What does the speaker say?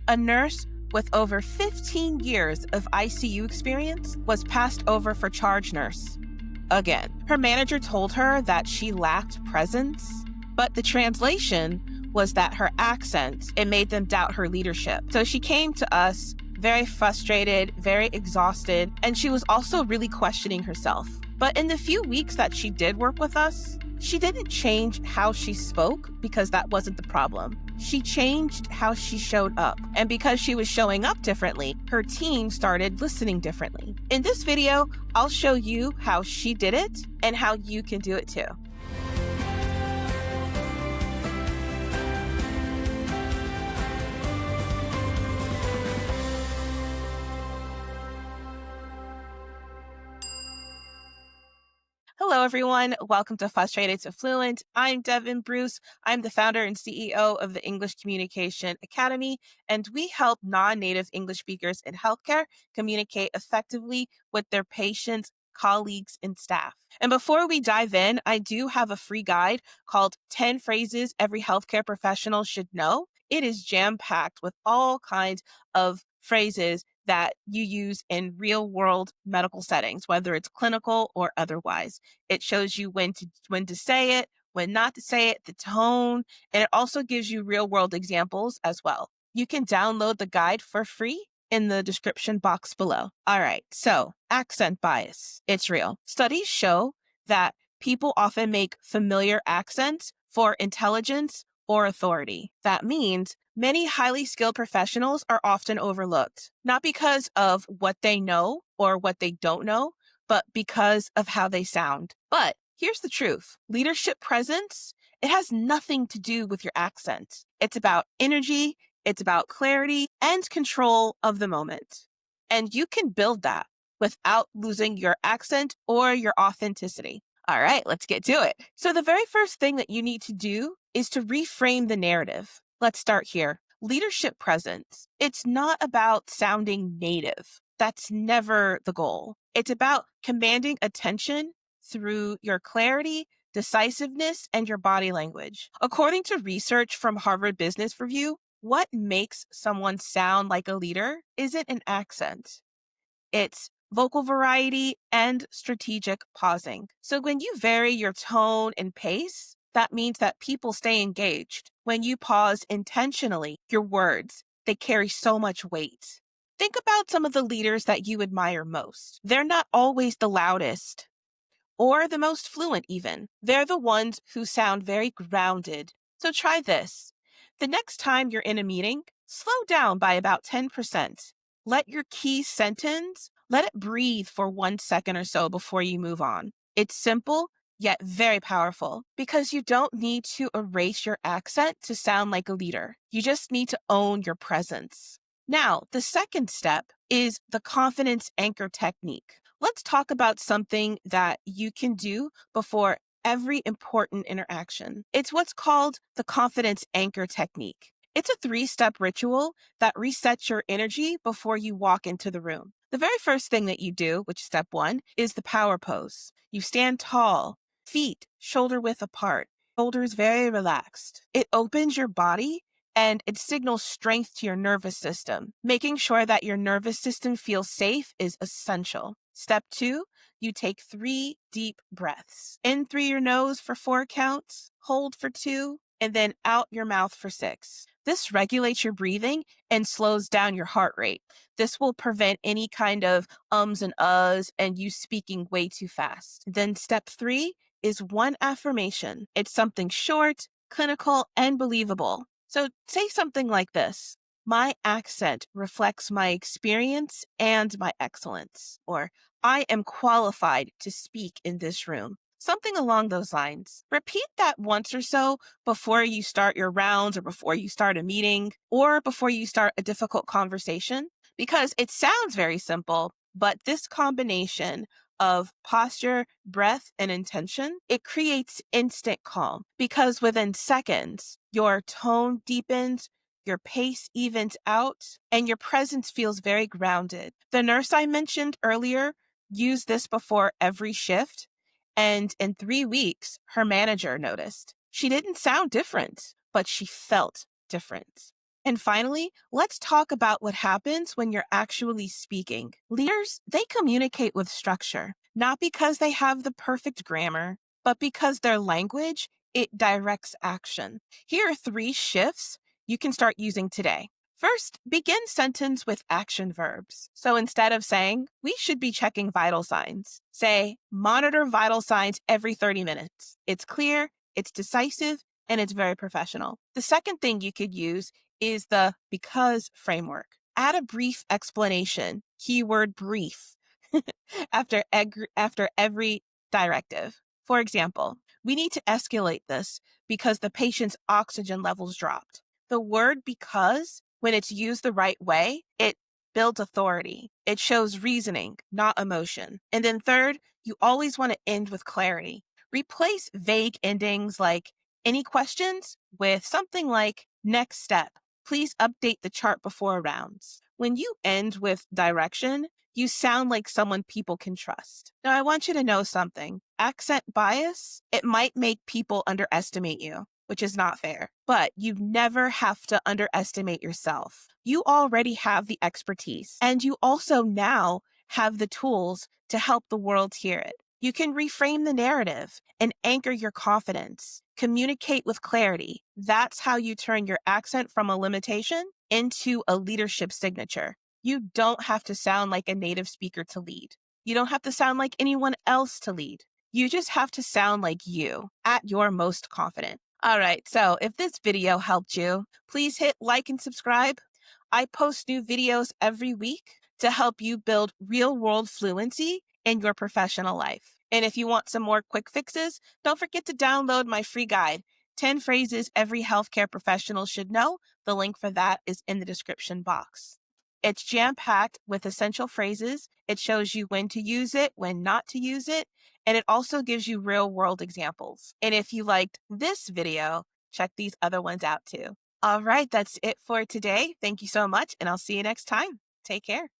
A nurse with over 15 years of ICU experience was passed over for charge nurse. Again, her manager told her that she lacked presence, but the translation was that her accent, it made them doubt her leadership. So she came to us very frustrated, very exhausted, and she was also really questioning herself. But in the few weeks that she did work with us, she didn't change how she spoke because that wasn't the problem. She changed how she showed up. And because she was showing up differently, her team started listening differently. In this video, I'll show you how she did it and how you can do it too. Hello, everyone. Welcome to Frustrated to Fluent. I'm Devin Bruce. I'm the founder and CEO of the English Communication Academy, and we help non-native English speakers in healthcare communicate effectively with their patients, colleagues, and staff. And before we dive in, I do have a free guide called 10 Phrases Every Healthcare Professional Should Know. It is jam-packed with all kinds of phrases that you use in real world medical settings, whether it's clinical or otherwise. It shows you when to say it, when not to say it, the tone, and it also gives you real world examples as well. You can download the guide for free in the description box below. All right, so accent bias. It's real. Studies show that people often make familiar accents for intelligence or authority. That means many highly skilled professionals are often overlooked, not because of what they know or what they don't know, but because of how they sound. But here's the truth. Leadership presence, it has nothing to do with your accent. It's about energy, it's about clarity and control of the moment. And you can build that without losing your accent or your authenticity. All right, let's get to it. So the very first thing that you need to do is to reframe the narrative. Let's start here. Leadership presence. It's not about sounding native. That's never the goal. It's about commanding attention through your clarity, decisiveness, and your body language. According to research from Harvard Business Review, what makes someone sound like a leader isn't an accent. It's vocal variety and strategic pausing. So when you vary your tone and pace, that means that people stay engaged. When you pause intentionally, your words, they carry so much weight. Think about some of the leaders that you admire most. They're not always the loudest or the most fluent even. They're the ones who sound very grounded. So try this. The next time you're in a meeting, slow down by about 10%. Let your key sentence, let it breathe for 1 second or so before you move on. It's simple, yet very powerful because you don't need to erase your accent to sound like a leader. You just need to own your presence. Now, the second step is the confidence anchor technique. Let's talk about something that you can do before every important interaction. It's what's called the confidence anchor technique. It's a 3-step ritual that resets your energy before you walk into the room. The very first thing that you do, which is step 1, is the power pose. You stand tall, feet shoulder width apart, shoulders very relaxed. It opens your body and it signals strength to your nervous system. Making sure that your nervous system feels safe is essential. Step 2, you take 3 deep breaths. In through your nose for 4 counts, hold for 2, and then out your mouth for 6. This regulates your breathing and slows down your heart rate. This will prevent any kind of ums and uhs and you speaking way too fast. Then step 3 is one affirmation. It's something short, clinical, and believable. So say something like this. My accent reflects my experience and my excellence. Or I am qualified to speak in this room. Something along those lines. Repeat that once or so before you start your rounds or before you start a meeting or before you start a difficult conversation because it sounds very simple, but this combination of posture, breath, and intention, it creates instant calm because within seconds, your tone deepens, your pace evens out, and your presence feels very grounded. The nurse I mentioned earlier used this before every shift, and in 3 weeks, her manager noticed. She didn't sound different, but she felt different. And finally, let's talk about what happens when you're actually speaking. Leaders, they communicate with structure, not because they have the perfect grammar, but because their language, it directs action. Here are three shifts you can start using today. First, begin sentence with action verbs. So instead of saying, we should be checking vital signs, say, monitor vital signs every 30 minutes. It's clear, it's decisive, and it's very professional. The second thing you could use is the because framework. Add a brief explanation, keyword brief, after every directive. For example, we need to escalate this because the patient's oxygen levels dropped. The word because, when it's used the right way, it builds authority. It shows reasoning, not emotion. And then third, you always want to end with clarity. Replace vague endings like any questions with something like next step. Please update the chart before rounds. When you end with direction, you sound like someone people can trust. Now, I want you to know something. Accent bias, it might make people underestimate you, which is not fair. But you never have to underestimate yourself. You already have the expertise, and you also now have the tools to help the world hear it. You can reframe the narrative and anchor your confidence. Communicate with clarity. That's how you turn your accent from a limitation into a leadership signature. You don't have to sound like a native speaker to lead. You don't have to sound like anyone else to lead. You just have to sound like you at your most confident. All right, so if this video helped you, please hit like and subscribe. I post new videos every week to help you build real world fluency in your professional life. And if you want some more quick fixes, don't forget to download my free guide, 10 Phrases Every Healthcare Professional Should Know. The link for that is in the description box. It's jam-packed with essential phrases. It shows you when to use it, when not to use it, and it also gives you real-world examples. And if you liked this video, check these other ones out too. All right, that's it for today. Thank you so much, and I'll see you next time. Take care.